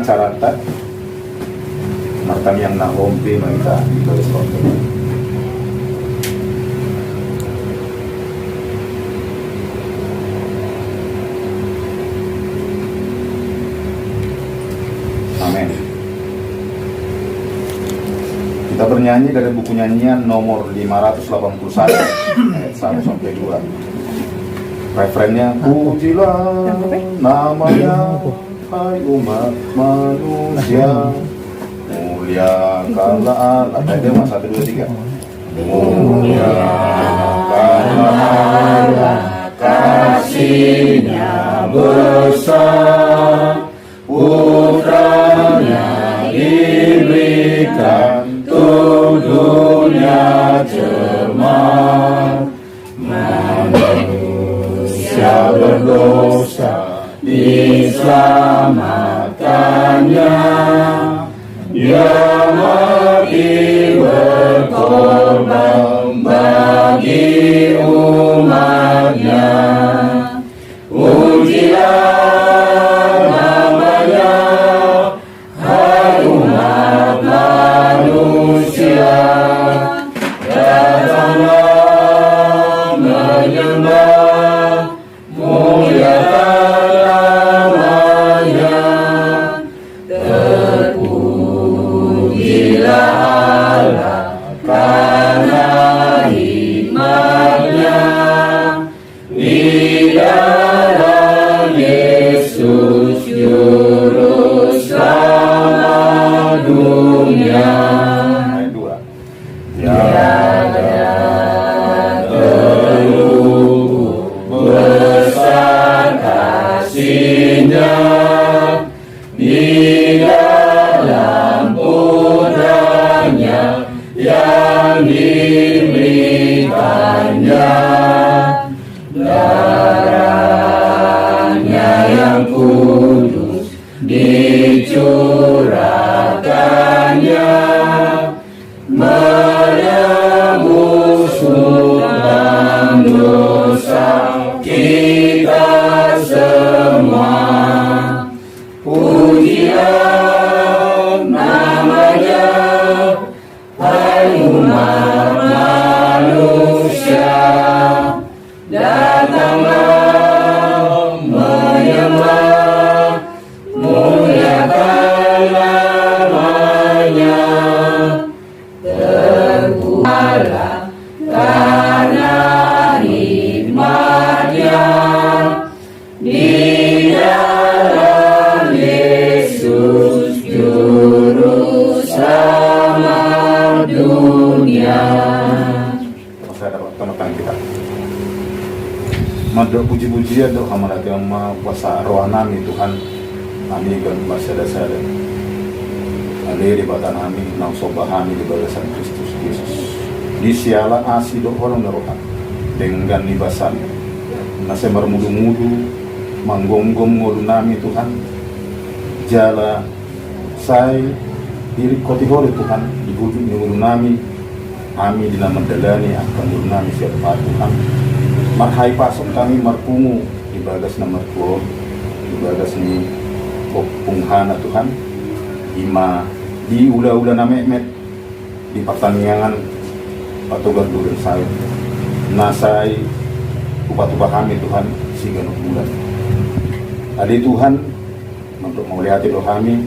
macarata martami yang nahompe mereka di garis konten. Amin. Kita bernyanyi dari buku nyanyian nomor 581 ayat 1 sampai 2. Referennya, pujilah namanya hai umat manusia, muliakanlah Allah. Tadi mas 1, 2, 3. Muliakanlah Allah, kasih-Nya besar, putranya diberikan untuk dunia cermat. Manusia berdosa diselamatkannya, Dia mati berkorban bagi umatnya. Pujilah namanya, hai umat manusia, datanglah menyembah, muliakan namanya. Terpujilah Allah karena hikmat-Nya, di dalam Yesus juru selamat dunia. Ayat 2. Tiada terlupa besar kasih-Nya di dalam putranya yang diberikannya. Darahnya yang kudus dicurahkannya, menebus hutang dosa kita semua. Pujilah namanya, hai umat manusia, datanglah menyembah, muliakan namanya. Terpujilah karena hikmat-Nya, di dalam Yesus juru selamat dunia. Saya dapat teman kita. Madok puji-pujian doa hamarati amma kuasa rohanami Tuhan. Kami gan masada-sada. Ali di batan kami nang sobahami di balasan Kristus Yesus. Di siala asi do orang rohan dengan libasan. Nase marmudu-mudu manggonggom ngodu nami Tuhan. Jala sai diri koti hore Tuhan dibujuk ngodu nami. Kami dina mendalani akan ngodu nami siapa Tuhan. Marhai pasok kami marpungu di bagas na marpuo, di bagas ni punghana Tuhan. Ima di ula-ula na mehmet di pertaniangan patugar duren saya. Nasai upah-upah kami Tuhan siganok bulan. Adi Tuhan untuk melihat doa kami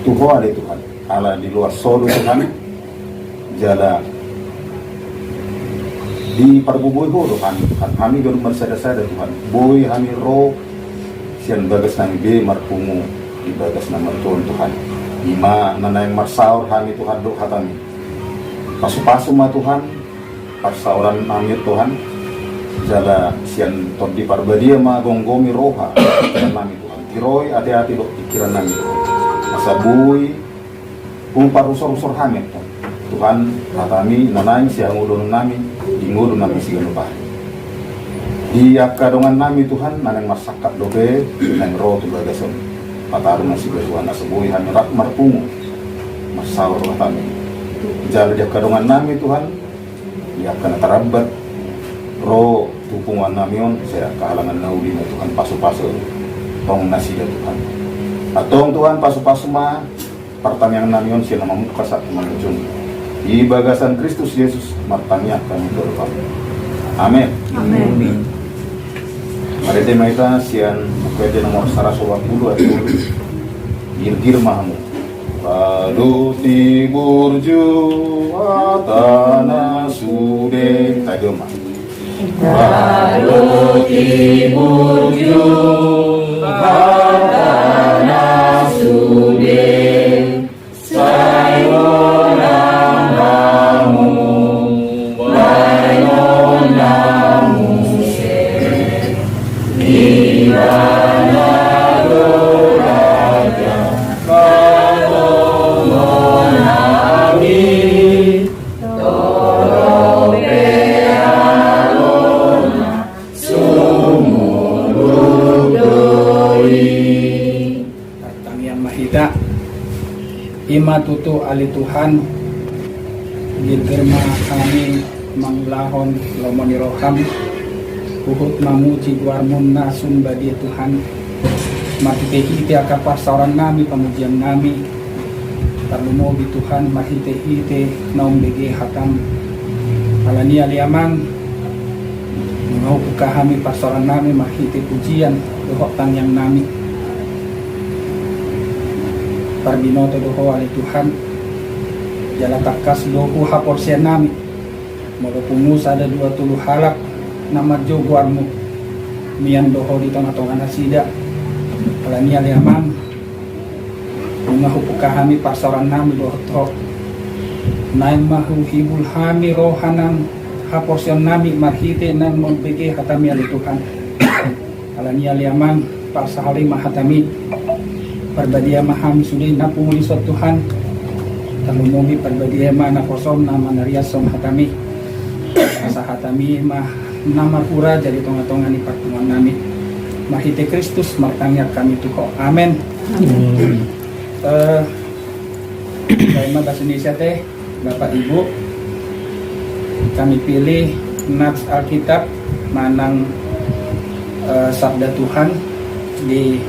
Tuho adi Tuhan ala di luar solo Tuhan jala di parbuboy ho Tuhan kami baru bersada-sada Tuhan boy kami roh sian bagas nang be marpungu di bagas na martuon Tuhan ima nanay marsaur kami Tuhan do kami pasu-pasu ma Tuhan parsauran kami Tuhan jala sian todi parbadia ma gonggomi roha pikiran nami Tuhan tiroy hati-hati do pikiran nami masabuy kung parusor-usor kami Tuhan kami nanay siang ulun nami di ngulun nami sigan lupa di akadongan nami Tuhan nanang masakat dobe nang roh tu bagason patarun na sigan Tuhan nasabuy kami rak marpungu masaur kami jala di akadongan nami Tuhan di akan tarabat roh tupungan nami on saya kehalangan nauli na Tuhan paso-paso tong nasi ya Tuhan. Atong Tuhan pasu-pasu mah pertanyaan namion sih nama muka satu manujung. Di bagasan Kristus Yesus martanya kami berdoa. Amin. Amin. Mari tema kita sian buku nomor 120 ayat 10. Irgir mahamu. Lalu burju atana sude tajoma. Lalu burju atana sude sayonara namu namu se nirvana doraja kadomonami torobealona sumuludoi. Datang yang mahita ima tutu ali Tuhan girma kami manglahon lomoni roham uhut mamuji guarmun nasun badi Tuhan mati hiti akapar sauran nami pemujian nami tarlumo bi Tuhan mahite hite naum bege hatam alani aliamang mau buka kami pasaran nami mahite pujian dohok yang nami parbinoto doho ali Tuhan jala takas dohu haporsian nami molo pumus ada 20 halak nama joguarmu mian doho di tengah-tengah nasida alani aliamang mengahu pukahami pasaran nami doho naim mahu hibul hami rohanang haporsian nami marhite nang monbeke hatami ali Tuhan alani aliamang pasahali mahatami perbadia maham sudi napung lisot Tuhan talumomi perbadia mana kosom nama nariasom hatami asa hatami mah nama pura jadi tonga-tonga ni pertemuan nami mahite Kristus martangnya kami tuho amin. Daima bahasa Indonesia teh Bapak Ibu kami pilih nats Alkitab manang sabda Tuhan di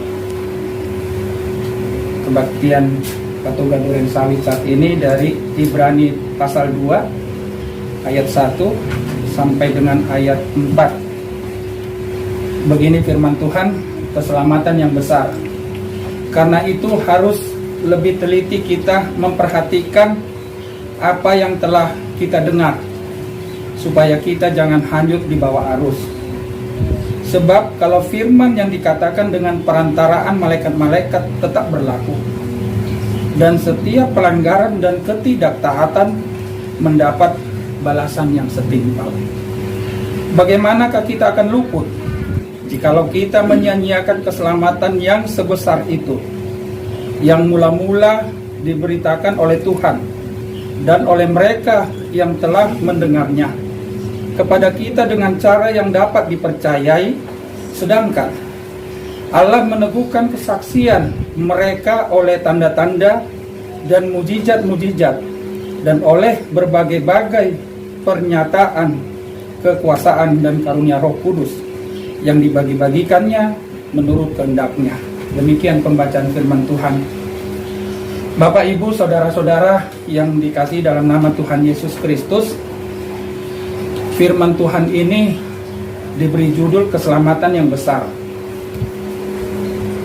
kebaktian Katoga Duren Sawit saat ini dari Ibrani pasal 2 ayat 1 sampai dengan ayat 4. Begini firman Tuhan, keselamatan yang besar. Karena itu harus lebih teliti kita memperhatikan apa yang telah kita dengar supaya kita jangan hanyut di bawah arus. Sebab kalau firman yang dikatakan dengan perantaraan malaikat-malaikat tetap berlaku dan setiap pelanggaran dan ketidaktaatan mendapat balasan yang setimpal. Bagaimanakah kita akan luput jikalau kita menyia-nyiakan keselamatan yang sebesar itu yang mula-mula diberitakan oleh Tuhan dan oleh mereka yang telah mendengarnya kepada kita dengan cara yang dapat dipercayai, sedangkan Allah meneguhkan kesaksian mereka oleh tanda-tanda dan mujizat-mujizat dan oleh berbagai-bagai pernyataan kekuasaan dan karunia Roh Kudus yang dibagi-bagikannya menurut kehendaknya. Demikian pembacaan firman Tuhan. Bapak, Ibu, saudara-saudara yang dikasihi dalam nama Tuhan Yesus Kristus, firman Tuhan ini diberi judul keselamatan yang besar.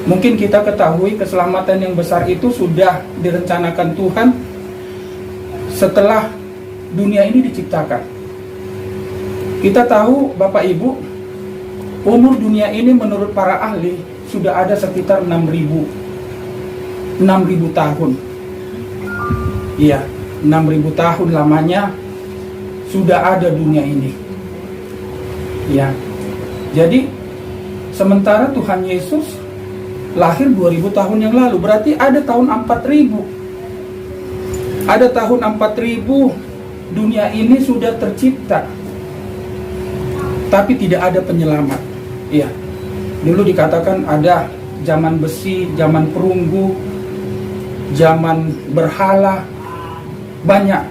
Mungkin kita ketahui keselamatan yang besar itu sudah direncanakan Tuhan setelah dunia ini diciptakan. Kita tahu Bapak Ibu, umur dunia ini menurut para ahli sudah ada sekitar 6.000 tahun. Iya, 6.000 tahun lamanya sudah ada dunia ini. Ya. Jadi sementara Tuhan Yesus lahir 2000 tahun yang lalu, berarti ada tahun 4000. Ada tahun 4000 dunia ini sudah tercipta. Tapi tidak ada penyelamat. Iya. Dulu dikatakan ada zaman besi, zaman perunggu, zaman berhala, banyak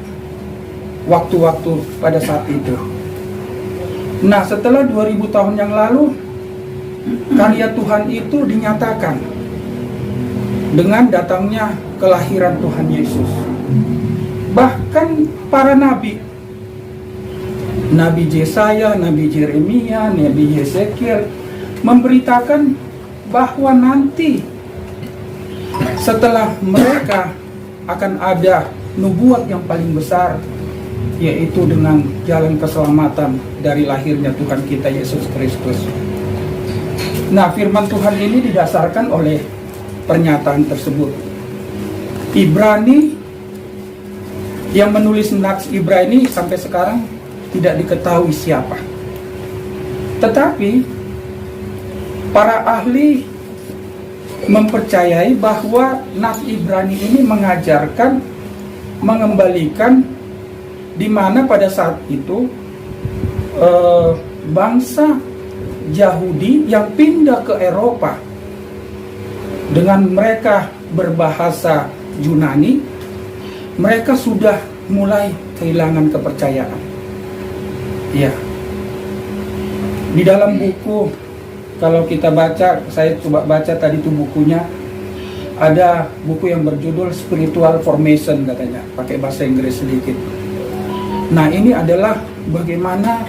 waktu-waktu pada saat itu. Nah, setelah 2000 tahun yang lalu, karya Tuhan itu dinyatakan dengan datangnya kelahiran Tuhan Yesus. Bahkan para nabi, Nabi Yesaya, Nabi Yeremia, Nabi Yesekiel memberitakan bahwa nanti setelah mereka akan ada nubuat yang paling besar, yaitu dengan jalan keselamatan dari lahirnya Tuhan kita Yesus Kristus. Nah, firman Tuhan ini didasarkan oleh pernyataan tersebut. Ibrani, yang menulis Nats Ibrani sampai sekarang tidak diketahui siapa. Tetapi para ahli mempercayai bahwa Nats Ibrani ini mengajarkan, mengembalikan di mana pada saat itu bangsa Yahudi yang pindah ke Eropa dengan mereka berbahasa Yunani, mereka sudah mulai kehilangan kepercayaan. Ya, di dalam buku, kalau kita baca, saya coba baca tadi itu bukunya, ada buku yang berjudul Spiritual Formation katanya, pakai bahasa Inggris sedikit. Nah, ini adalah bagaimana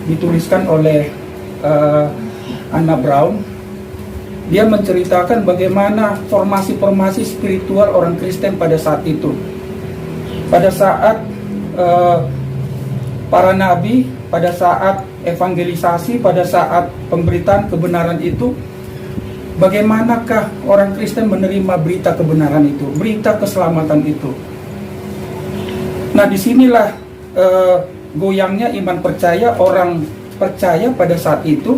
dituliskan oleh Anna Brown. Dia menceritakan bagaimana formasi-formasi spiritual orang Kristen pada saat itu. Pada saat para nabi, pada saat evangelisasi, pada saat pemberitaan kebenaran itu, bagaimanakah orang Kristen menerima berita kebenaran itu, berita keselamatan itu. Nah, disinilah goyangnya iman percaya orang percaya pada saat itu.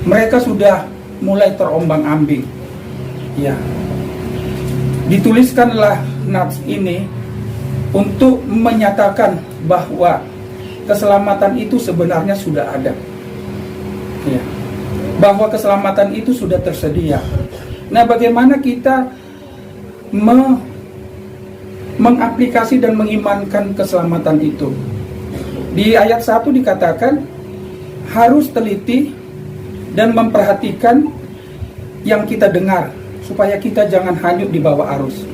Mereka sudah mulai terombang-ambing. Ya, dituliskanlah nats ini untuk menyatakan bahwa keselamatan itu sebenarnya sudah ada. Ya, bahwa keselamatan itu sudah tersedia. Nah, bagaimana kita mengaplikasi dan mengimankan keselamatan itu? Di ayat 1 dikatakan harus teliti dan memperhatikan yang kita dengar supaya kita jangan hanyut di bawah arus.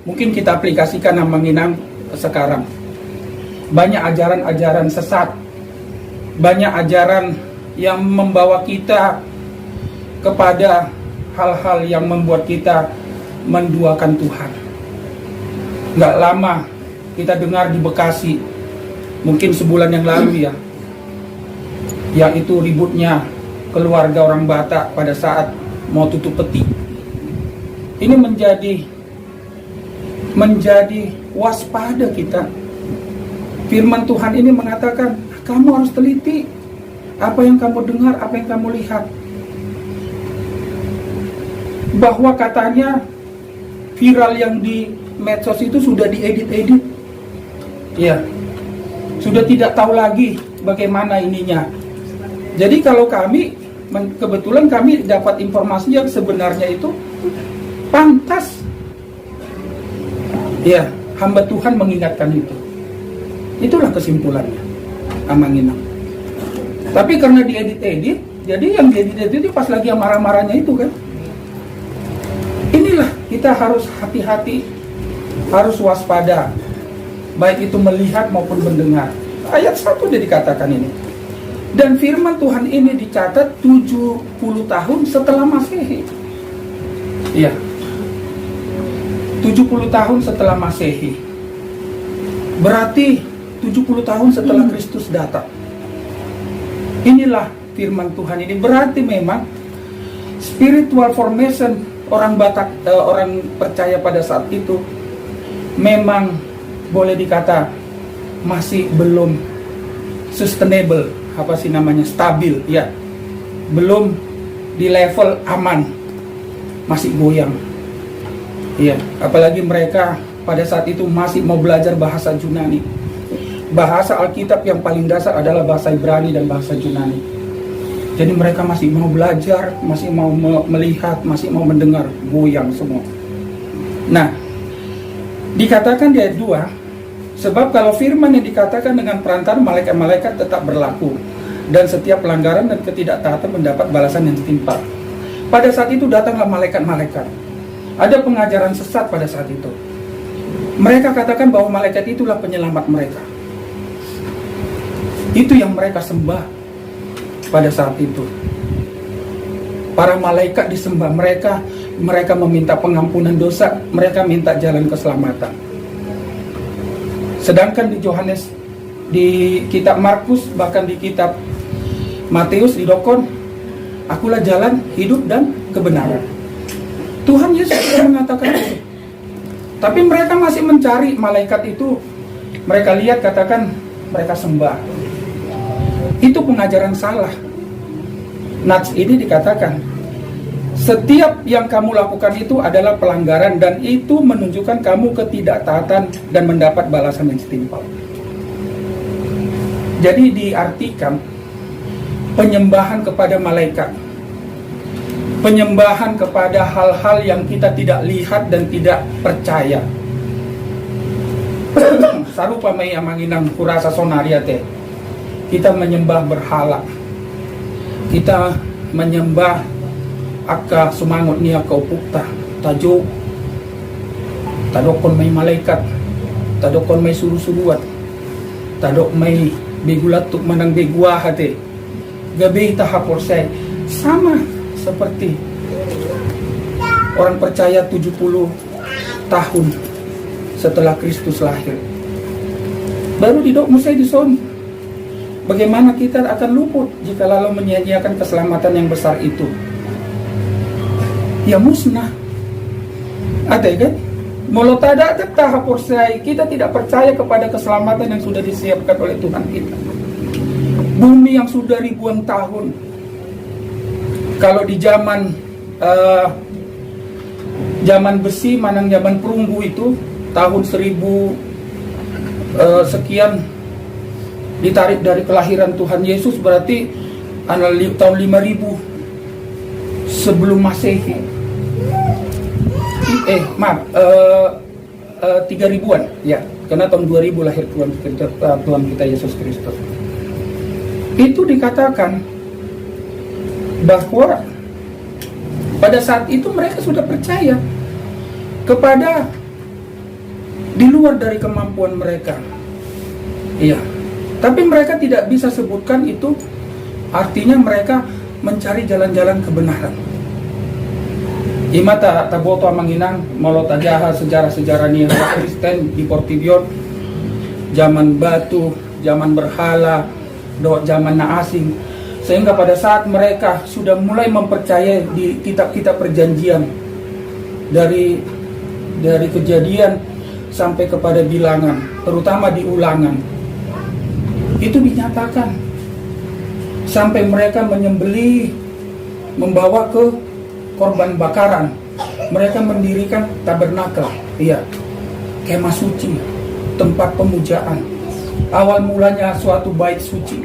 Mungkin kita aplikasikan Amanginang sekarang. Banyak ajaran-ajaran sesat, banyak ajaran yang membawa kita kepada hal-hal yang membuat kita menduakan Tuhan. Nggak lama kita dengar di Bekasi, mungkin sebulan yang lalu ya, yaitu ributnya keluarga orang Batak pada saat mau tutup peti. Ini menjadi waspada kita. Firman Tuhan ini mengatakan, kamu harus teliti apa yang kamu dengar, apa yang kamu lihat. Bahwa katanya viral yang di medsos itu sudah diedit-edit. Ya, sudah tidak tahu lagi bagaimana ininya. Jadi kalau kami, kebetulan kami dapat informasi yang sebenarnya itu pantas. Ya, hamba Tuhan mengingatkan itu. Itulah kesimpulannya, Amanginang. Tapi karena diedit-edit, jadi yang diedit-edit itu pas lagi yang marah-marahnya itu kan. Inilah kita harus hati-hati, harus waspada, baik itu melihat maupun mendengar. Ayat 1 dia dikatakan ini. Dan firman Tuhan ini dicatat 70 tahun setelah Masehi. Iya, 70 tahun setelah Masehi. Berarti 70 tahun setelah Kristus datang. Inilah firman Tuhan ini. Berarti memang spiritual formation orang Batak, orang percaya pada saat itu memang boleh dikata masih belum sustainable, apa sih namanya, stabil ya, belum di level aman, masih goyang ya. Apalagi mereka pada saat itu masih mau belajar bahasa Yunani. Bahasa Alkitab yang paling dasar adalah bahasa Ibrani dan bahasa Yunani. Jadi mereka masih mau belajar, masih mau melihat, masih mau mendengar, goyang semua. Nah, dikatakan di ayat 2, sebab kalau firman yang dikatakan dengan perantara malaikat-malaikat tetap berlaku. dan setiap pelanggaran dan ketidaktaatan mendapat balasan yang setimpal. Pada saat itu datanglah malaikat-malaikat. Ada pengajaran sesat pada saat itu. Mereka katakan bahwa malaikat itulah penyelamat mereka. Itu yang mereka sembah pada saat itu. Para malaikat disembah mereka meminta pengampunan dosa, mereka minta jalan keselamatan. Sedangkan di Yohanes, di kitab Markus, bahkan di kitab Matius didokon, akulah jalan, hidup, dan kebenaran. Tuhan Yesus sudah mengatakan itu. Tapi mereka masih mencari malaikat itu. Mereka lihat, katakan, mereka sembah. Itu pengajaran salah. Nats ini dikatakan, setiap yang kamu lakukan itu adalah pelanggaran, dan itu menunjukkan kamu ketidaktaatan dan mendapat balasan yang setimpal. Jadi diartikan penyembahan kepada malaikat, penyembahan kepada hal-hal yang kita tidak lihat dan tidak percaya. Sarupa may amanginang kurasa sonaria teh. Kita menyembah berhala. Kita menyembah aka sumangot niya kaupukta, tajo, tadokon may malaikat, tadokon may suru-suruat, tadok may bigulatuk manang bigwa hati, gabi tahapor say. Sama seperti orang percaya 70 tahun setelah Kristus lahir, baru didok musai dison. Bagaimana kita akan luput jika lalu menyia-nyiakan keselamatan yang besar itu? Ya musnah. Ada kan? Mulo tada tahap porsai, kita tidak percaya kepada keselamatan yang sudah disiapkan oleh Tuhan kita. Bumi yang sudah ribuan tahun. Kalau di zaman zaman besi, manang zaman perunggu itu tahun 1000 sekian ditarik dari kelahiran Tuhan Yesus, berarti tahun 5000 sebelum Masehi. 3000-an ya, karena tahun 2000 lahir Tuhan kita Yesus Kristus. Itu dikatakan bahwa pada saat itu mereka sudah percaya kepada di luar dari kemampuan mereka. Iya. Tapi mereka tidak bisa sebutkan itu, artinya mereka mencari jalan-jalan kebenaran. Imata taboto amanginang molota jaha sejarah-sejarah nih Kristen di Portibion, zaman batu, zaman berhala, zaman asing, sehingga pada saat mereka sudah mulai mempercayai di kitab-kitab perjanjian dari Kejadian sampai kepada Bilangan, terutama di Ulangan, itu dinyatakan sampai mereka menyembelih, membawa ke korban bakaran. Mereka mendirikan tabernakel, iya, kemah suci, tempat pemujaan. Awal mulanya suatu bait suci.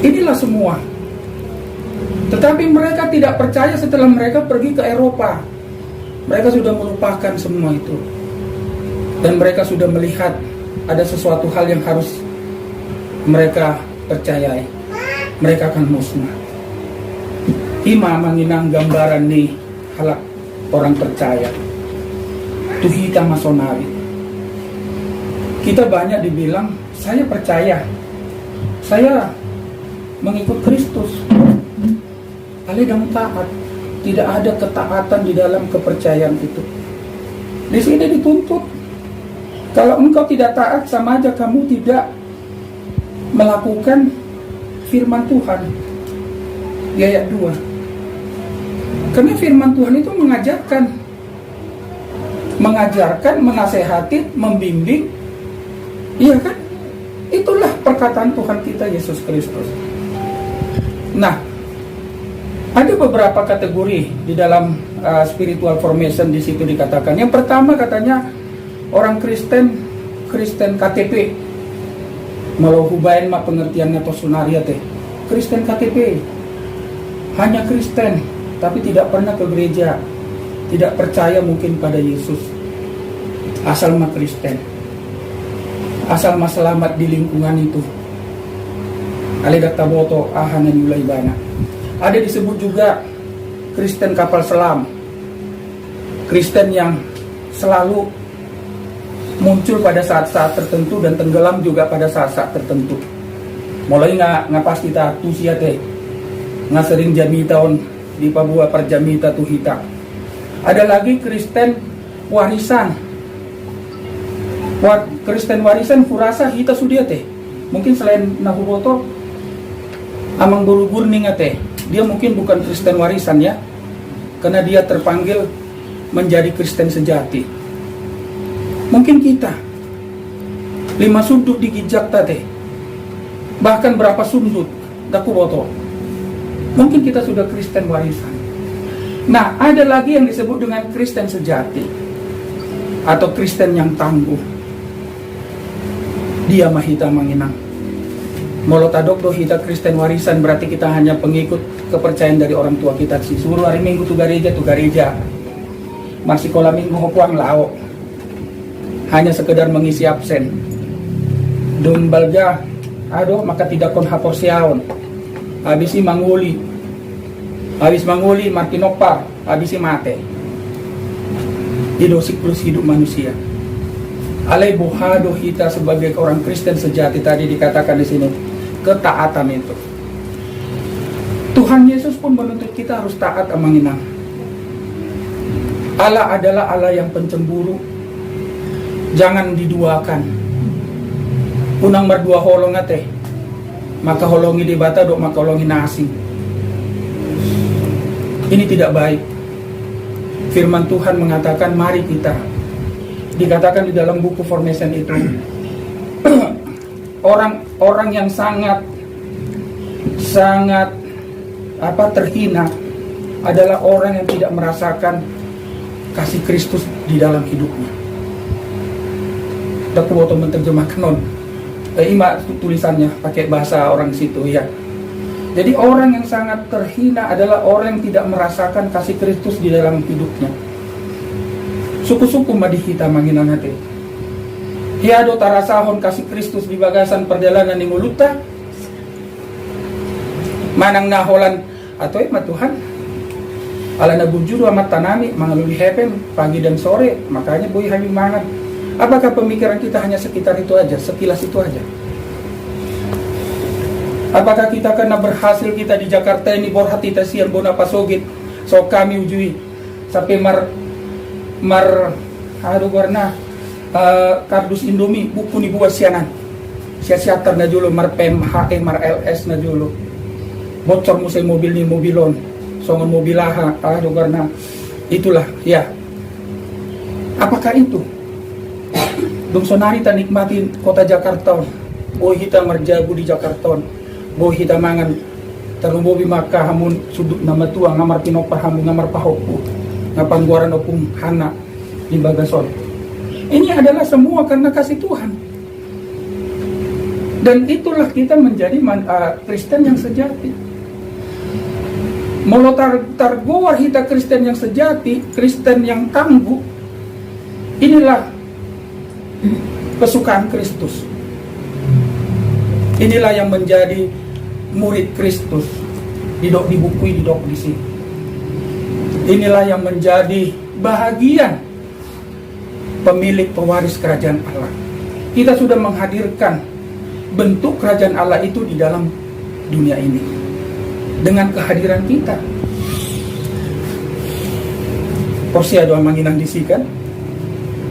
Inilah semua. Tetapi mereka tidak percaya setelah mereka pergi ke Eropa. Mereka sudah melupakan semua itu. Dan mereka sudah melihat ada sesuatu hal yang harus mereka percayai. Mereka akan musnah. Ima manginang gambaran nih halak orang percaya. Tuhita masonari. Kita banyak dibilang, saya percaya, saya mengikut Kristus. Alidang taat. Tidak ada ketaatan di dalam kepercayaan itu. Di sini dituntut, kalau engkau tidak taat, sama aja kamu tidak melakukan firman Tuhan. Di ayat 2. Karena firman Tuhan itu mengajarkan, menasehati, membimbing. Iya kan? Itulah perkataan Tuhan kita Yesus Kristus. Nah, ada beberapa kategori di dalam spiritual formation di situ dikatakan. Yang pertama katanya orang Kristen KTP. Malau hubain mah pengertiannya to sunaria teh. Kristen KTP. Hanya Kristen, tapi tidak pernah ke gereja, tidak percaya mungkin pada Yesus. Asal mah Kristen, asal mah selamat di lingkungan itu. Aledak taboto ahana nulai bana. Ada disebut juga Kristen kapal selam, Kristen yang selalu muncul pada saat-saat tertentu dan tenggelam juga pada saat-saat tertentu. Mulai nggak pasti tak tusia teh, nggak sering jamita on di Papua perjamita tuh hita. Ada lagi Kristen warisan. Kristen warisan kurasa hita sudia teh. Mungkin selain nahuboto, amang buru-buru ningat teh. Dia mungkin bukan Kristen warisan ya, karena dia terpanggil menjadi Kristen sejati. Mungkin kita 5 sudut di gijak teh, bahkan berapa sudut daku boto. Mungkin kita sudah Kristen warisan. Nah, ada lagi yang disebut dengan Kristen sejati atau Kristen yang tangguh. Dia mahita manginang. Molotadok do hita Kristen warisan, berarti kita hanya pengikut kepercayaan dari orang tua kita. Si suruh hari Minggu tu gareja. Masih kolam minggu hokuang lao. Hanya sekedar mengisi absen. Dun balga, aduh maka tidak kon hapor siaon. Habis manguli. Habis manguli martinopar, habis mate. Itu siklus hidup manusia. Alai buhado kita sebagai orang Kristen sejati tadi dikatakan di sini, ketaatan itu. Tuhan Yesus pun menuntut kita harus taat amanginang. Allah adalah Allah yang pencemburu. Jangan diduakan. Unang berdua holong ate, maka holongi di bata dok maka holongi nasi. Ini tidak baik. Firman Tuhan mengatakan mari kita, dikatakan di dalam buku Formation itu, orang yang sangat terhina adalah orang yang tidak merasakan kasih Kristus di dalam hidupnya. Aku mau menerjemahkan ima tulisannya pakai bahasa orang situ ya. Jadi orang yang sangat terhina adalah orang yang tidak merasakan kasih Kristus di dalam hidupnya. Suku-suku madihita manginan hati. Hiado tarasahon kasih Kristus di bagasan perjalanan di muluta. Manang naholan atau Tuhan. Ala na bujuru amat tanami mangaluli hepen pagi dan sore, makanya boy hamil mangan. Apakah pemikiran kita hanya sekitar itu aja, sekilas itu aja? Apakah kita karena berhasil kita di Jakarta ini borhati tasian bona pasogit, so kami ujui sampai warna kardus Indomie buku ni buat sianan siatar na julo mar PMHE mar LS na julo bocor musai mobil ni mobilon songon mobilaha warna itulah ya. Apakah itu dong sonari ta nikmatin kota Jakarta, boy hita marjabu di Jakarta, boy hita mangan tarubobi maka hamun sudut nama tua ngamar pinopar hamun ngamar pahoku ngapangguaran opung hana di bagason. Ini adalah semua karena kasih Tuhan. Dan itulah kita menjadi Kristen yang sejati. Molotar targoar hita Kristen yang sejati, Kristen yang tangguh. Inilah kesukaan Kristus. Inilah yang menjadi murid Kristus. Dibukui di sini. Inilah yang menjadi bahagian pemilik pewaris kerajaan Allah. Kita sudah menghadirkan bentuk kerajaan Allah itu di dalam dunia ini dengan kehadiran kita. Porsia doa manginang disikan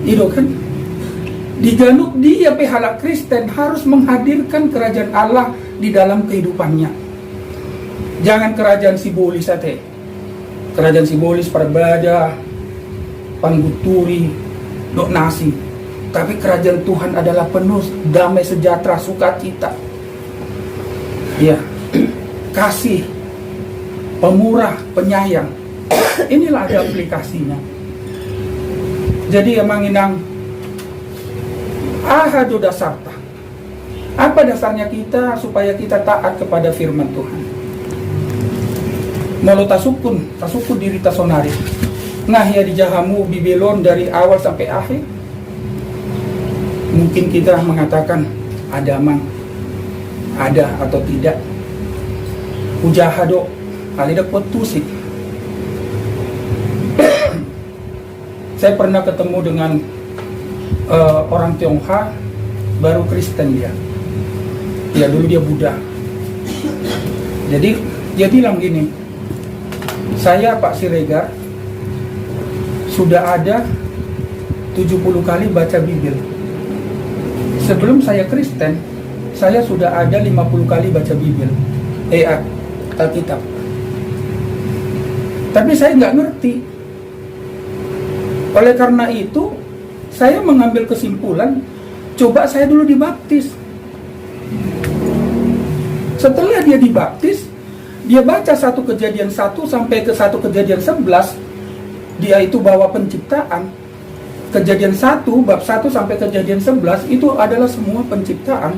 itu kan diganuk dia pehala Kristen harus menghadirkan kerajaan Allah di dalam kehidupannya. Jangan kerajaan simbolis saja. Kerajaan simbolis perbada, pangguturi, dok nasi. Tapi kerajaan Tuhan adalah penuh damai sejahtera, sukacita. Ya, kasih, pemurah, penyayang. Inilah ada aplikasinya. Jadi emang inang ahadu dasarta. Apa dasarnya kita supaya kita taat kepada firman Tuhan? Molo tasukun diri tasonari. Nah ya di jahamu bibelon dari awal sampai akhir. Mungkin kita mengatakan ada mang ada atau tidak. Ujahado alida putusik. Saya pernah ketemu dengan orang Tionghoa, baru Kristen dia. Ya dulu dia Buddha. Jadi dia bilang gini, saya Pak Siregar sudah ada 70 kali baca Bibil. Sebelum saya Kristen, saya sudah ada 50 kali baca Bibil, Alkitab. Tapi saya nggak ngerti. Oleh karena itu, saya mengambil kesimpulan, coba saya dulu dibaptis. Setelah dia dibaptis, dia baca 1 Kejadian 1 sampai ke 1 Kejadian 11. Dia itu bawa penciptaan. Kejadian 1, bab 1 sampai Kejadian 11 itu adalah semua penciptaan.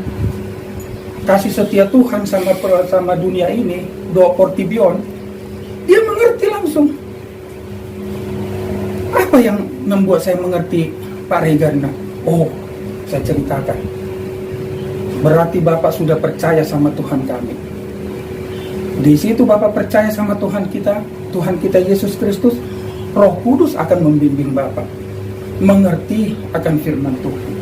Kasih setia Tuhan sama dunia ini, do portibion. Dia mengerti langsung. Apa yang membuat saya mengerti, Pak Regarna? Oh, saya ceritakan. Berarti Bapak sudah percaya sama Tuhan kami. Di situ Bapak percaya sama Tuhan kita Yesus Kristus, Roh Kudus akan membimbing Bapak mengerti akan firman Tuhan.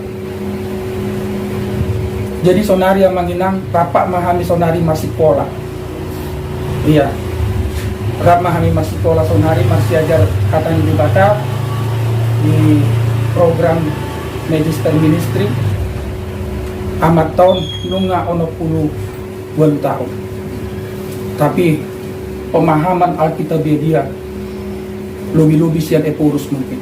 Jadi sonari yang menginang, Bapak memahami sonari masih pola. Iya. Bapak memahami masih pola sonari masih ajar kata di Batak di program Magister Ministry. Amat tahun nunga ono 10 tahun. Tapi pemahaman Alkitab dia lebih sian epurus mungkin.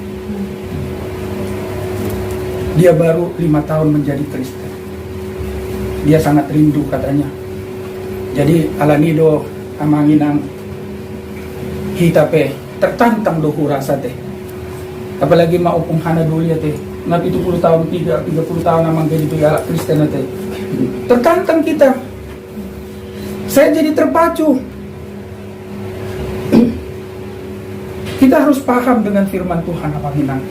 Dia baru 5 tahun menjadi Kristen. Dia sangat rindu katanya. Jadi alanido amanginang hitape tertantang dohu rasa teh. Apalagi mau hana dulu ya teh. Nabi 70 tahun, 30 tahun namang jadi itu ya Kristen teh. Tertantang kita. Saya jadi terpacu. Kita harus paham dengan firman Tuhan apa minang.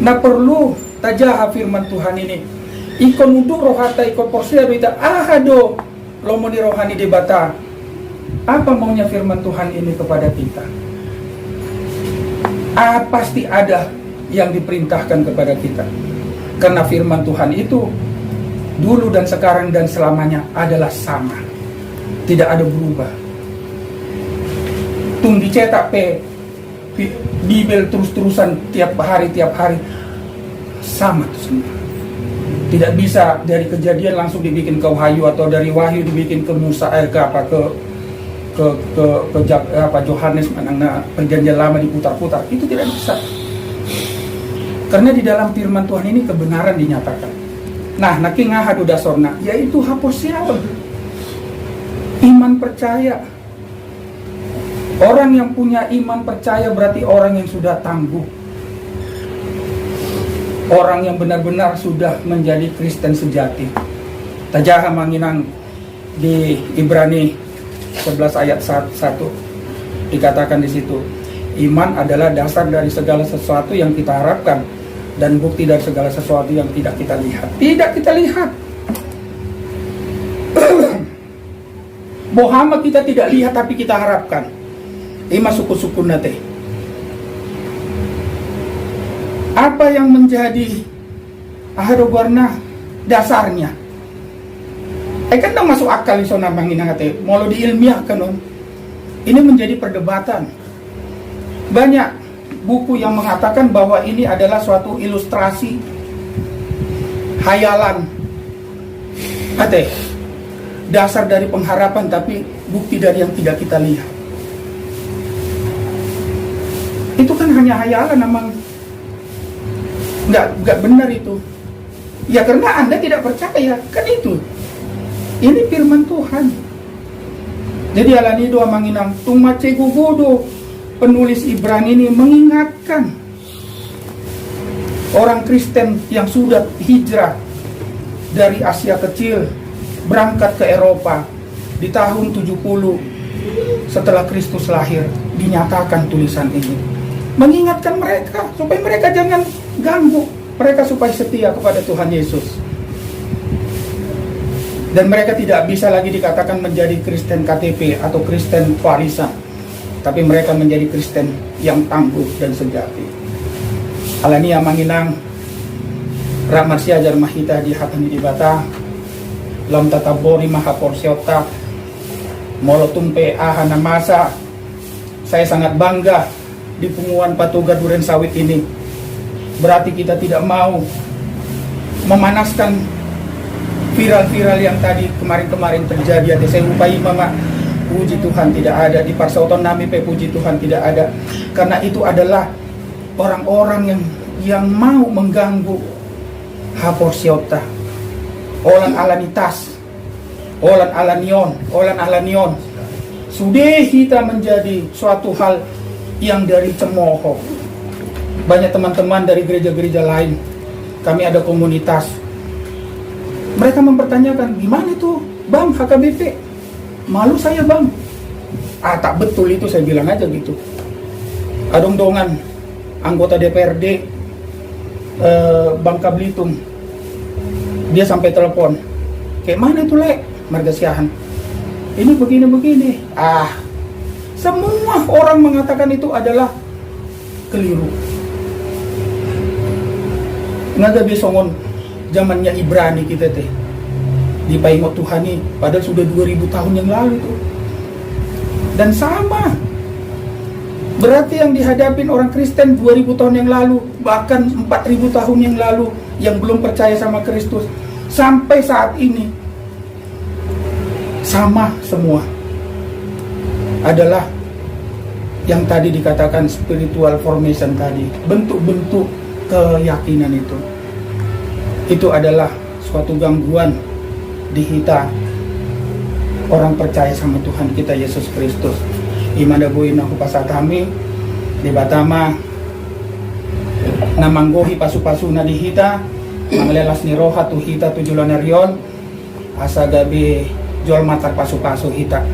Nah perlu tajaha firman Tuhan ini. Ikon untuk rohata ikon porsia berita ahado lomoni rohani debata. Apa maunya firman Tuhan ini kepada kita? Pasti ada yang diperintahkan kepada kita. Karena firman Tuhan itu dulu dan sekarang dan selamanya adalah sama. Tidak ada berubah. Tung dicetak Bibel terus-terusan tiap hari sama itu semua. Tidak bisa dari Kejadian langsung dibikin ke Wahyu atau dari Wahyu dibikin ke Musa ke Yohanes mana perjanjian lama diputar-putar. Itu tidak bisa. Karena di dalam firman Tuhan ini kebenaran dinyatakan. Nah, naki ngahadu dasorna yaitu haposiawan. Iman percaya. Orang yang punya iman percaya berarti orang yang sudah tangguh. Orang yang benar-benar sudah menjadi Kristen sejati. Tajaha manginang di Ibrani 11 ayat 1 dikatakan di situ, iman adalah dasar dari segala sesuatu yang kita harapkan dan bukti dari segala sesuatu yang tidak kita lihat. Tidak kita lihat. Bohama kita tidak lihat tapi kita harapkan. Ima suku-suku nate. Apa yang menjadi warna dasarnya? Kan dong masuk akal iso nambangin ngate. Mau diilmiahkan on. Ini menjadi perdebatan. Banyak buku yang mengatakan bahwa ini adalah suatu ilustrasi hayalan. Ate, dasar dari pengharapan tapi bukti dari yang tidak kita lihat. Itu kan hanya hayalan namang. Nggak benar itu. Ya karena Anda tidak percaya, kan itu. Ini firman Tuhan. Jadi alani doa manginang tumace gugudo. Penulis Ibrani ini mengingatkan orang Kristen yang sudah hijrah dari Asia Kecil berangkat ke Eropa di tahun 70 setelah Kristus lahir, dinyatakan tulisan ini. Mengingatkan mereka supaya mereka jangan ganggu, mereka supaya setia kepada Tuhan Yesus. Dan mereka tidak bisa lagi dikatakan menjadi Kristen KTP atau Kristen warisan, tapi mereka menjadi Kristen yang tangguh dan sejati. Alania manginang Ramar siajar mahita di hatani di bata lam tatabori mahaporsiota molotumpe ahana masa. Saya sangat bangga di Punguan Patuga Duren Sawit ini. Berarti kita tidak mau memanaskan viral-viral yang tadi kemarin-kemarin terjadi. Ada saya upai mama, puji Tuhan tidak ada di Parsauton nami puji Tuhan tidak ada, karena itu adalah orang-orang yang mau mengganggu haporsiota, olan alanitas, olan alanion. Sudah kita menjadi suatu hal yang dari cemooh. Banyak teman-teman dari gereja-gereja lain, kami ada komunitas. Mereka mempertanyakan, gimana itu Bang HKBP? Malu saya Bang. Tak betul itu, saya bilang aja gitu. Adong-dongan anggota DPRD Bangka Belitung, dia sampai telepon, kayak mana itu Lek? Margasiahan, ini begini-begini. Semua orang mengatakan itu adalah keliru. Ngagabi songon zamannya Ibrani kita teh dipaingot Tuhani, padahal sudah 2000 tahun yang lalu itu. Dan sama, berarti yang dihadapin orang Kristen 2000 tahun yang lalu, bahkan 4000 tahun yang lalu, yang belum percaya sama Kristus, sampai saat ini sama semua. Adalah yang tadi dikatakan spiritual formation tadi, bentuk-bentuk keyakinan itu adalah suatu gangguan di kita orang percaya sama Tuhan kita Yesus Kristus. Imanda buin aku pasatami di Batama namanggohi pasu-pasu na di hita manglelas ni roha tu hita tujulanarion asa gabi jual matar pasu-pasu hita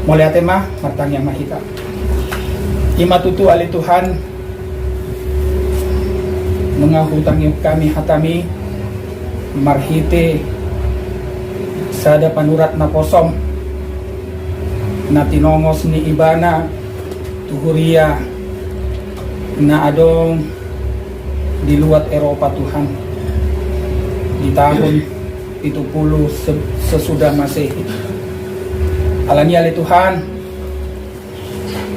moliate mah martangnya mah hita imatutu ali Tuhan mengahutangi kami hatami marhite sada panurat na posom na tinongos ni Ibana tuhuria na adong di luar Eropa Tuhan di tahun 70 sesudah Masehi. Alani ali Tuhan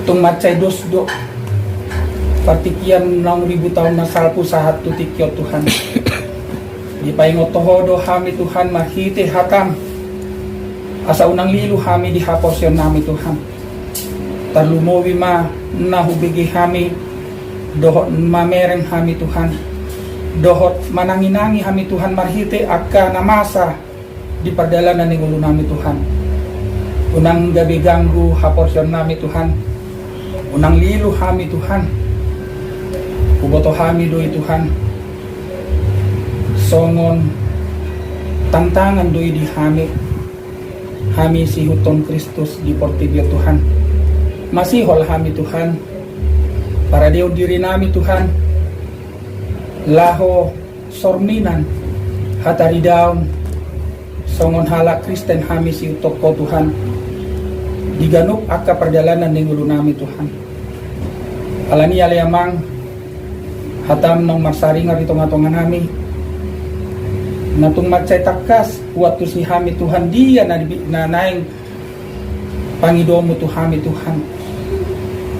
tung macay dosdo partikian 6.000 tahun na salpu sahat tutikyo Tuhan di paingot tohodo kami Tuhan mahite hatam asa unang lilu kami di haposyon nami Tuhan tarlumowi ma nahubigi kami dohot mamereng kami Tuhan dohot mananginangi kami Tuhan marhite akka namasa di perdalanan ni ulo nami Tuhan unang gabi ganggu haposyon nami Tuhan unang lilu kami Tuhan uboto kami doi Tuhan songon tantangan doi di kami si huton Kristus di portibio Tuhan masih hol kami Tuhan para deo diri nami Tuhan laho sorminan hatari daun songon hala Kristen kami si utoko Tuhan diganuk akka perjalanan ng ulo nami Tuhan alani alayamang hatam nang marsaringar ito nga tonga nami natung matsay takas waktu si kami Tuhan dia na naing pangidomo tu kami Tuhan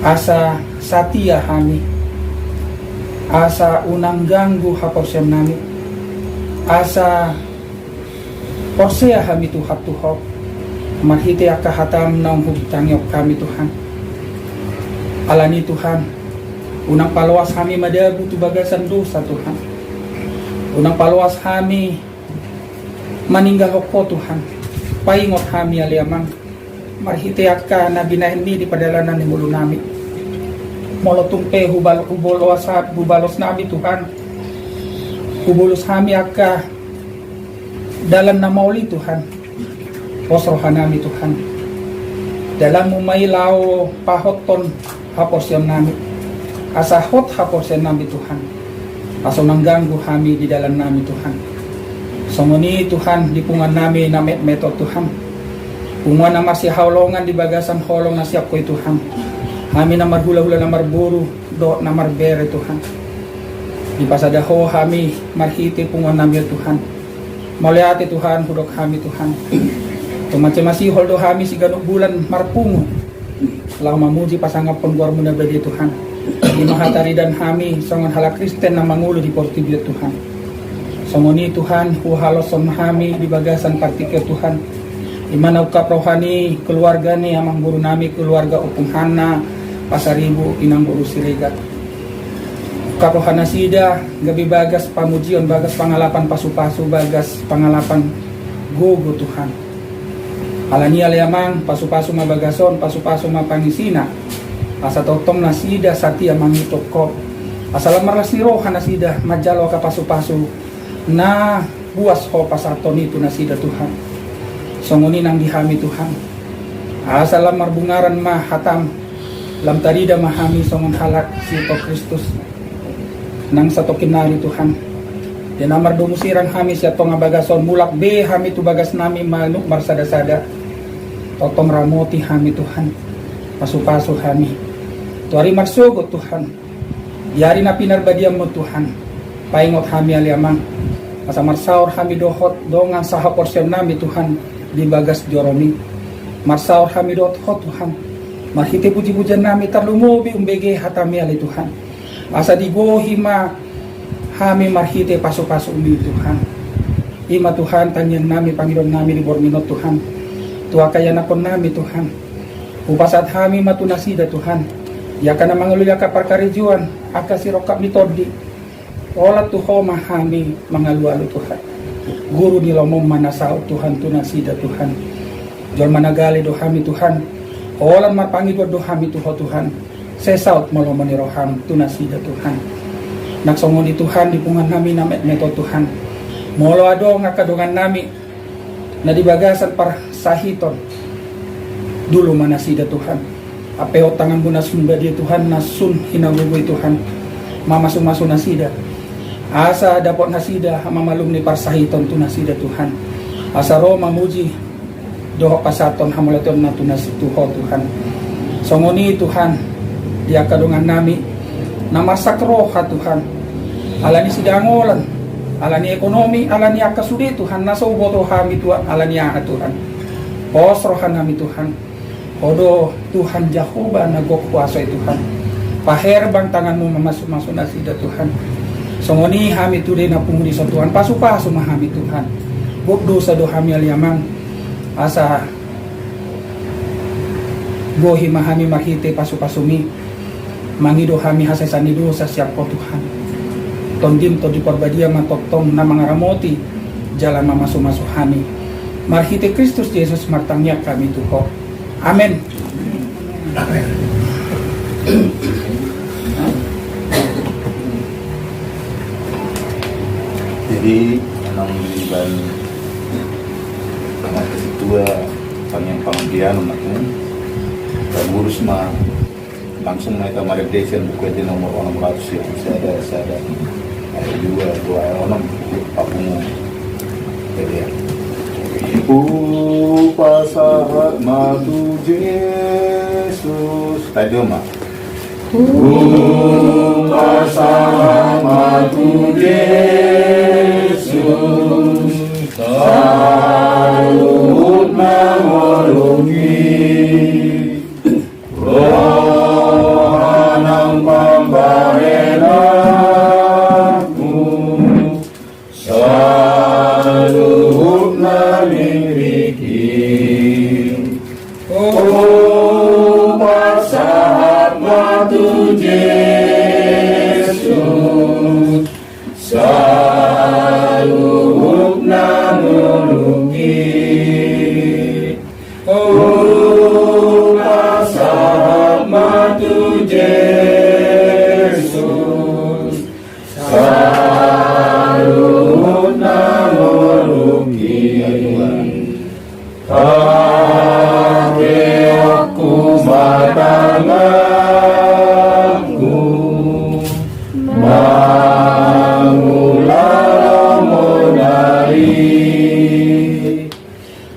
asa satia kami asa unang ganggu haposyam nami asa porsea kami Tuhan tuhok mahite akahatam nang hugitangyok kami Tuhan alani Tuhan unang paluas kami madabu tu bagasan dosa Tuhan unang paluas kami maninggal ko Tuhan paingot kami aliamang marhite akka na binahindi di padalanan ni mulo nami molotumpe hubalos nami Tuhan hubulos kami akka dalam na mauli Tuhan posrohan nami Tuhan dalam mumaylaw pahoton haposyon nami asahot haposyon nami Tuhan aso nangganggu kami di dalam nami Tuhan Songoni Tuhan dipungan nami namet meto Tuhan. Punguan namar si haulongan di bagasan holong na siap ko Tuhan. Kami namar hula-hula namar buru do namar bere Tuhan. Di pasadaho kami marhiti punguan nami Tuhan. Maliati Tuhan hudok kami Tuhan. Tumacemasi holdo kami si ganok bulan marpungo. Lau mamuji pasangap pengguar muna badi Tuhan. Di mahatari dan kami songon hala Kristen na mangulo di Portibio Tuhan. Songoni Tuhan huhalos son kami di bagasan partike Tuhan. Imana ukap rohani keluarga ni amang guru nami keluarga upung hana pasaribu inang guru sirigat. Ukap rohana sida gabi bagas pamujion bagas pangalapan pasu-pasu bagas pangalapan gogo Tuhan. Alani alayamang pasu-pasu mabagason pasu-pasu mapangisina. Asa totong nasida satia mangitoko. Asa lamarlas ni rohana sida majalo ka pasu-pasu na buas ho pasaton itu nasida Tuhan. Songoni nang dihami Tuhan. Asa lamar bungaran mah hatam lam tarida mahami songon halak sito Kristus nang sato kinari Tuhan. Dan amar domusirang kami siya tonga bagason mulak be kami tu bagas nami manuk marsada-sada. Totong ramoti kami Tuhan. Pasu-pasu kami. Tuari marsugot Tuhan. Diari na pinarbadiam mo Tuhan. Paingot kami aliamang. Asa marsaur kami dohot dongan saha porsyon nami Tuhan di bagas joromi. Marsaur kami dohot Tuhan. Marhite puji-pujian nami tarlumubi umbege hatami ali Tuhan. Asa digohi ma kami marhite pasu-pasu umi Tuhan. Ima Tuhan tanyan nami Panginoon nami di borminot Tuhan. Tua kaya nakon nami Tuhan. Upasat kami matunasida Tuhan. Ya kana mangaluya ka parkarijuan aka sirokap mitodi. Ola tuho mahami mangalualu Tuhan. Guru nilomong manasao Tuhan tunasida Tuhan. Jol managali dohami Tuhan. Ola marpangidwa dohami tuho Tuhan. Sesaut malomani roham tunasida Tuhan. Naksongoni Tuhan dipungan nami namet meto Tuhan. Molo ado ngakadongan nami na dibagasan par sahiton. Dulu manasida Tuhan. Apeo tangan bunas sumba dia Tuhan nasun hinagugoy Tuhan. Mamasu-masu nasida. Asa dapat nasida mamalum ni par sahiton tu nasida Tuhan. Asa ro mamuji doho pasaton hamalaton na tunas tuho Tuhan. Songoni Tuhan dia kadungan nami namasak roha Tuhan. Alani sidangolan, alani ekonomi, alani akasudi Tuhan nasauboto kami Tuhan, alani Tuhan. Posrohan nami Tuhan. Odo Tuhan Jehovah nagok kuasa Tuhan. Paherbang tanganmu memasuk-masuk nasida Tuhan. Songoni kami tu na pungudi sa Tuhan. Pasu-pasu mahami Tuhan. Buk dosa do kami aliamang. Asa gohi mahami mahite pasu-pasumi. Mangido kami hasesani dosa siap ko Tuhan. Tondim to di porbadia matotong na mga ramoti. Jalan mamasu-masu kami. Marhite Kristus Yesus martangyak kami tuho. Amin. Amin. Jadi anang liban anak ketua panjang panggilan anaknya dan ngurus mah langsung mereka meredaction buku itu nomor 600 ya saya ada juga dua orang papungu jadi ya Upasahat matu Yesus tadi mah Upasahat matu Yesus Salut mengolongi Rohanang pambahenaku Salut namiriki Upasahat matu Yesus Salut namulungi Upasahat matu Yesus Salut namulungi Aku matanganku Mangulala monari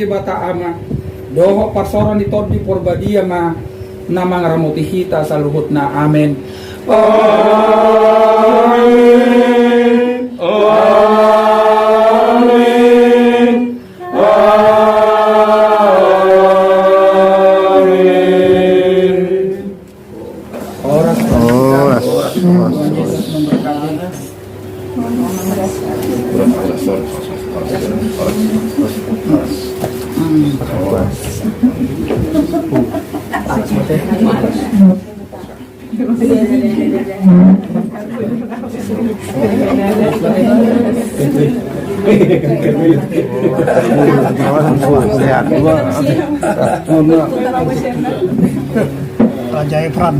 di bata ama doho parsoran di todi porbadia ma nama ngaramuti hita saluhutna amin. Amin. Amin. Amin. Oras. Tuhan Yesus memberkati. Raja Efran.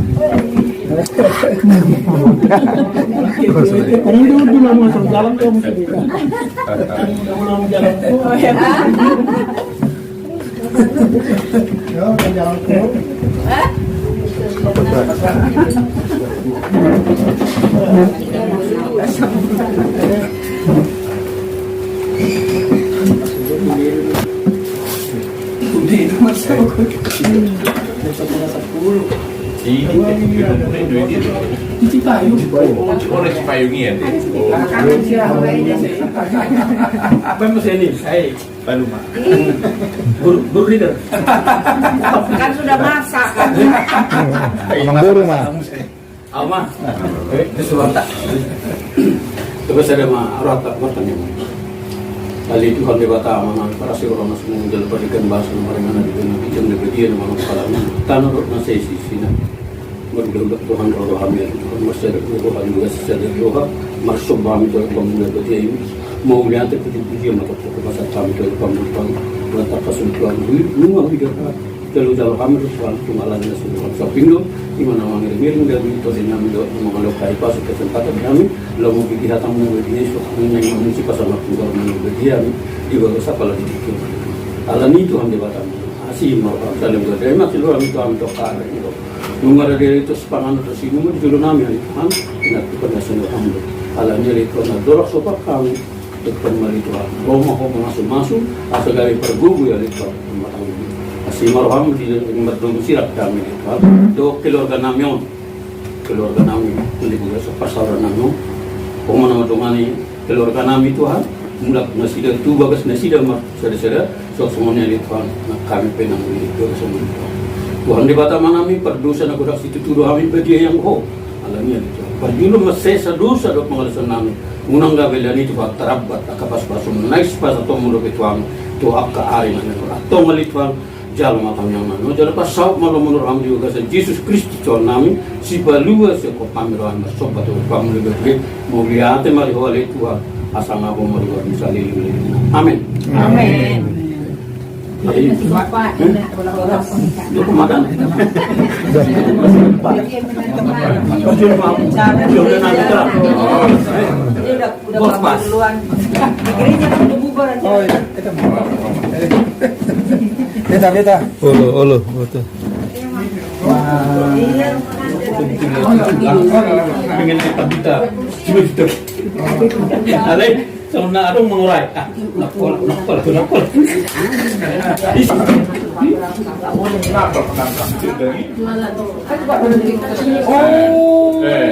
Apa yang mesti ini? Hei, baru mah. Buru leader. Kan sudah masak kan. Emang buru mah. Alma, itu tak. Terus ada mah rata bertanya. Kali itu kan debata mana para orang semua menjadi berikan bahasa mereka di dalam jam lebih mana kalanya. Tanah rot masih sini. Berdoa Tuhan roh kami, masyarakat Tuhan juga secara roh, marsub kami tu pemuda berjaya ini. Mau lihat terpuji mata masa kami tu pemuda mata kasus Tuhan ini, nunggu hidup. Kalau jalan kami tu Tuhan cuma lain semua shopping tu, di mana orang miring dari itu dengan itu mengalami kai pas kesempatan kami, lalu kita datang menjadi sesuatu yang mengisi pasal waktu kami berjaya di bawah sekolah di situ. Alam itu kami batam. Asyik mau saling berjaya, masih luar itu kami tokar itu. Nunggu ada itu sepangan atau si nunggu di dalam nami Tuhan, ingat kepercayaan Tuhan. Alanya itu na dorok sopak kami depan mari Tuhan. Roma masuk asal dari pergugu ya itu. Si marham di berdua sirap kami itu. Do keluarga nami ini juga sepasaran nami. Pemana dongani keluarga nami Tuhan. Mulak nasi dan tu bagas nasi dan saudara so semuanya itu Tuhan. Kami penang itu semua. Tuhan di bata manami perdosa na kudak situ tuduh kami bagi yang ho alanya itu perjulu masesa dosa dok mengalasan nami unang gabelan itu pak terabat akapas pasum naik pas atau mulut itu ang tu akka ari na atau malituan jalan matam yang mana jalan pas sauk malu menurut kami juga se Yesus Kristus Tuhan nami si balua se ko pamiran sobat tu kami lebih mau lihat mari ho ale Tuhan asang aku mari bisa lili amin Amin. Itu makan. Udah pas duluan. Akhirnya udah bubar aja. Oh, itu mau. Beta. Ulu, betul. Iya. pengen kita cuma ada sama arung mengurai nakol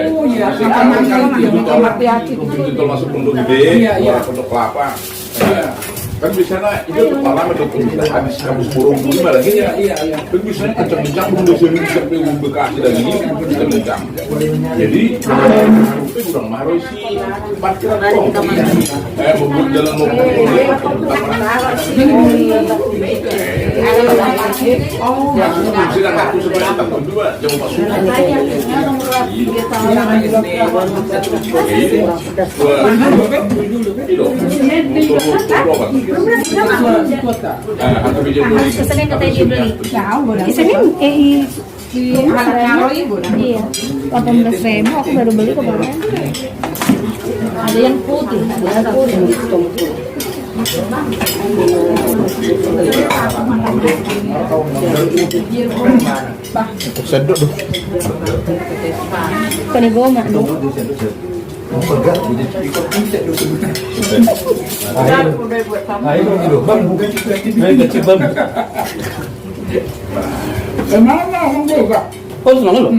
Oh iya, kamar penyakit itu masuk pondok gede, pondok kelapa. Kan biasanya itu kepala mendukung kita habis kampus burung dulu lagi ya. Kan biasanya kencang-kencang belum bisa Bekasi dan ini kencang. Jadi itu kurang harus sih parkiran kok. Mau jalan mau silakan aku supaya tak berdua jam 4 subuh. Kesannya katanya dia beli. Iya, 18.000 aku baru beli kemarin. Ada yang putih, ada putih. Sedot tuh. Kani goma nih. Kemana orang juga? Oh, senang loh.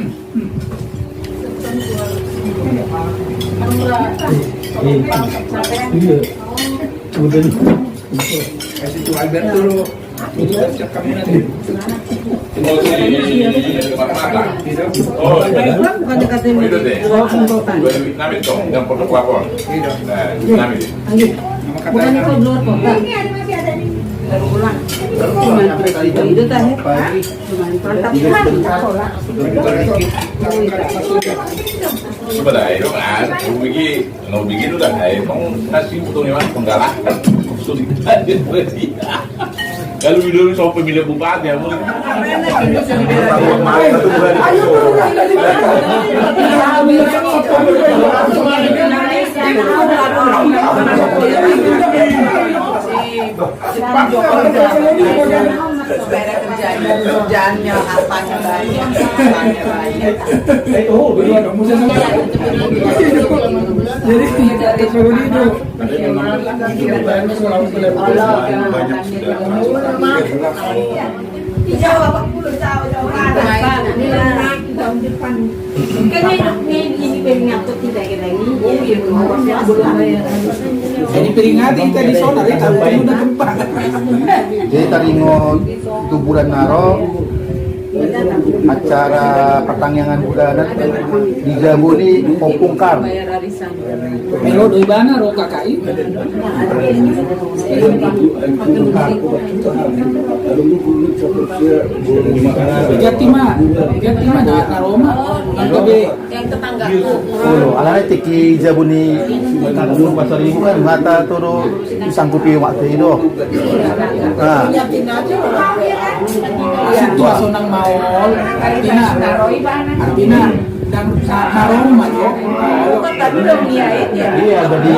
Kasih tuh Albert dulu. Ini cek kamu nanti. Oh, itu deh. Vietnam itu yang pondok kelapa. Nah, Vietnam itu. Bukan itu luar kota. Baru pulang. Itu tadi. Sebenarnya itu kan, mau bikin udah kayak mau kasih fotonya mas penggalah sudah kalau video soal pemilihan bupati ya mau kerjaannya apanya banyak. Jadi dari seluruh itu. Dijawab 40 tahun Jadi peringati tradisional itu udah gempa. Jadi taringo itu bulan Naro acara pertanyaan budaya di Jambu ini Popungkar. Melo doi bana ro KKI. Jatima na Roma. yang tetanggaku. Oh, alahnya tiki Jambu ni kampung pasar ibu kan mata toro disangkupi waktu itu. Nah, Situasi nang maol, Artina dan Naroma yo. iya jadi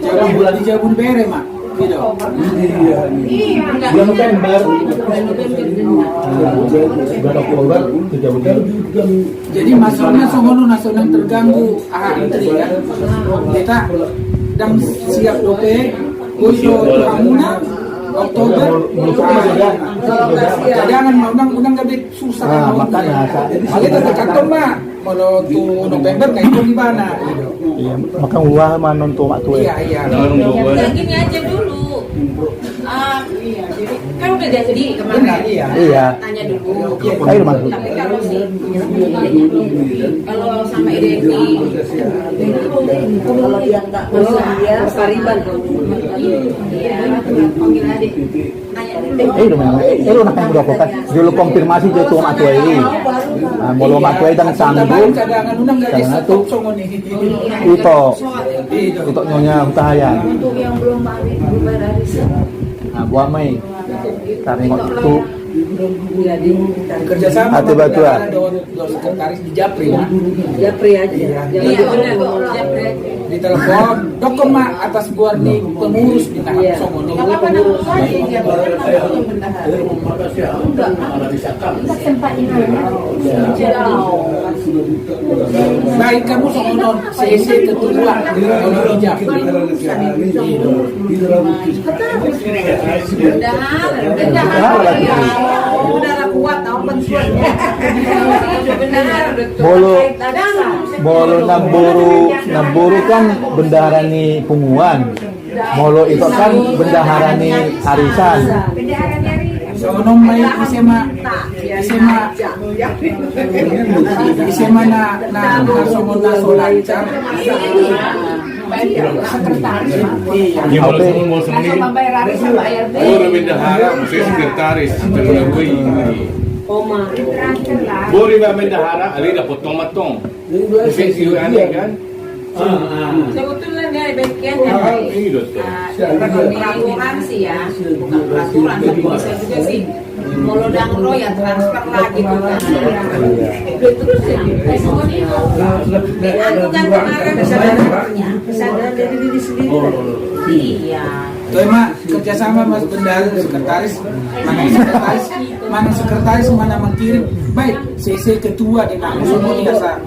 Orang bulan di Jabun Bere mak. Gitu. bulan November Jadi masalahnya songono nasional terganggu antri kan. Kita dan siap dope, ujo amuna Oktober, jangan undang-undang gede susah. makanya Kita terkantung mah, kalau tuh November nggak itu gimana? maka uang manon tuh mak tuh Iya. Yang gini aja dulu. Kan udah jadi kemarin. iya Tanya dulu. ayo masuk Tapi kalau kalau sama identik, kalau dia nggak dia Pariban. Iya, panggil adik. Tanya Lu nak yang berapa kan? Dulu konfirmasi je tu mak tuai. Molo mak tuai dan sanggup. Cadangan undang gaji Cadangan satu tu. songo nih. Itu nyonya utahayan. Untuk yang belum bayar arisan. Buat mai. Tarik tu Kerjasama Hati batuan. dengan sekretaris di Japri ya. Japri aja. Iya benar. Di telepon, dokter mak atas gua nih pengurus di tahap songo nih. Baik kamu songo non CC ketua di Japri. Udara kuat tahu pensiun. Bolo namburu kan bendaharani punguan. Molo itu kan bendaharani arisan. Sono mai SMA na songo na solancar. Ini mau sendiri. Boleh bendahara, mesti sekretaris, terlalu boleh bendahara, ada dapat potong-potong. Mesti siu aneh kan? Sebetulnya dia bagiannya peraturan sih ya, bukan peraturan tapi bisa juga sih. Kalau udah ngero ya transfer lagi tuh kan. Terus ya, aku kan kemarin kesadaran dari diri sendiri. Iya. Tuh emak kerjasama mas bendahara sekretaris, mana sekretaris mana mengirim. Baik, CC ketua di mana semua biasa.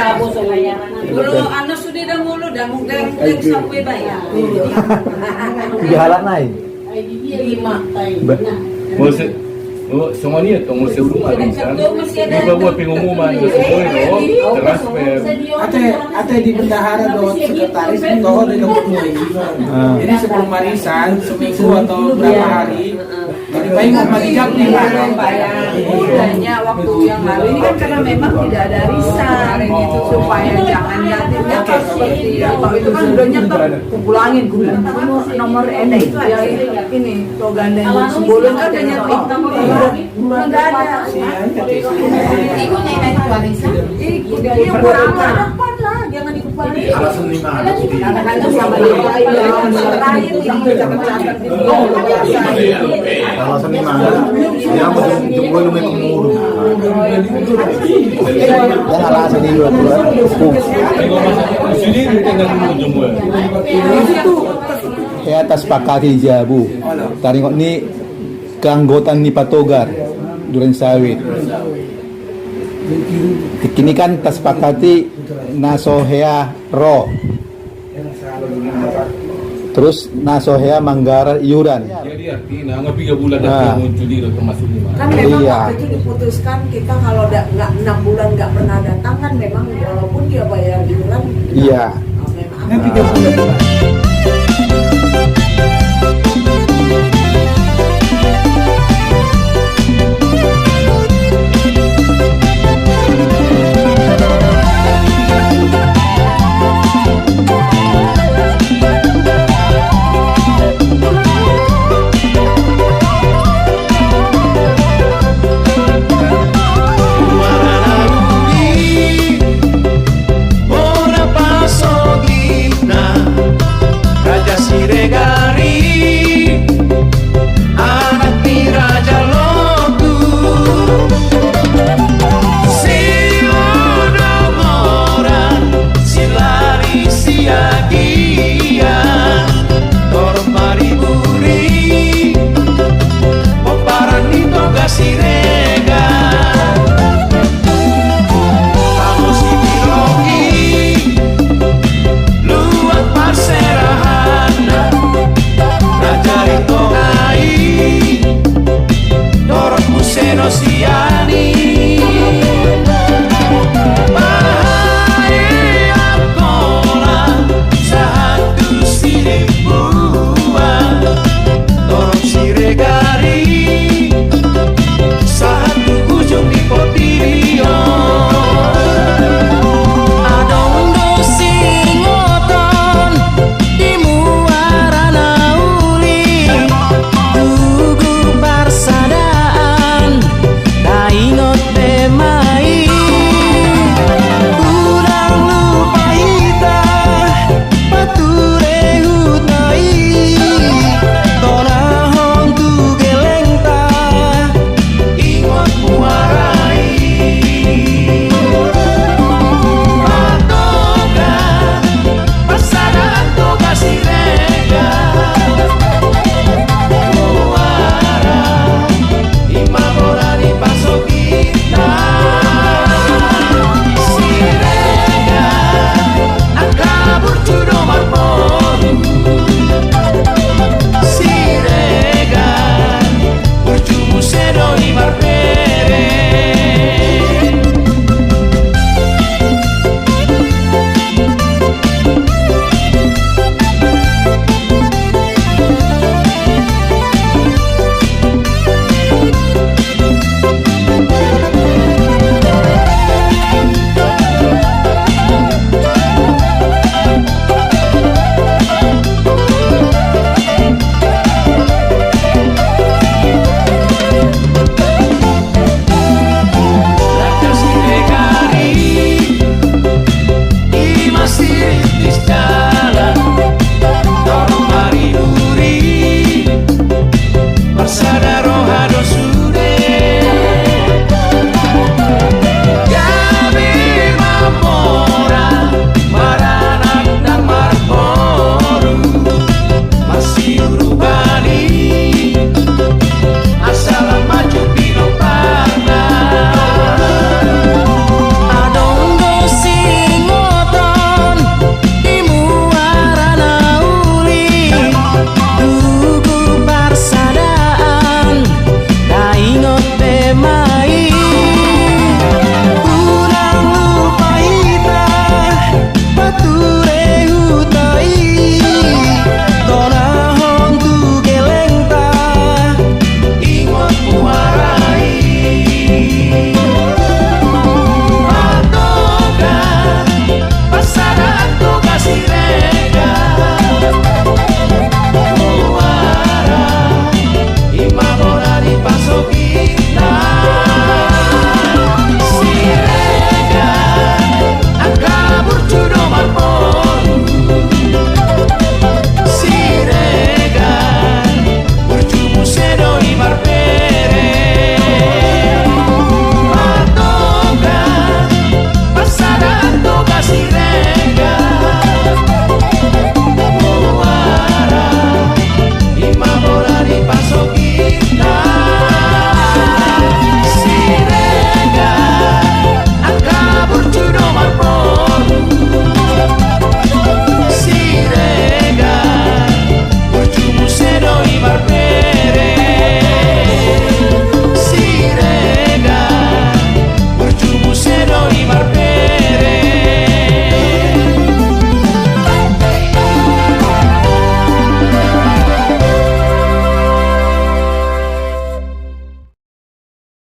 Tahu semuanya. Kalau anda sudah dah mulu dah mungkin sampai bayar. Di halat naik. 5. Semua ni atau mesti belum ada kan? Ini buat pengumuman semua itu transfer. Ate di bendahara do sekretaris toh di ketua ini. Jadi sebelum arisan seminggu atau berapa hari. Jadi baik mau dijawab nih Bayar. Hanya waktu yang lalu ini kan karena memang tidak ada arisan gitu supaya jangan yatimnya pas seperti kalau itu kan udah nyetor pulangin gue nomor enda itu ya ini tuh gandanya sebelum ada nyetor nggak ada ikutnya itu arisan dia kurang harapan lah jangan dikembali Alasan lima. Alasan lima. Dia mau jemput lu pengurus. Yang alasan ini dua. Sini kita nak jumpa. Saya atas pakati jabu. Taringok ni keanggotaan ni Patogar Duren Sawit. Kini kan tas pakati nasohea ro. Terus nasohea Manggarai iuran. Jadi artinya nggak 3 bulan dah muncul di termasuk lima. Kan memang Iya. waktu itu diputuskan kita kalau nggak 6 bulan nggak pernah datang kan memang walaupun dia bayar iuran Iya. memang Nanti dia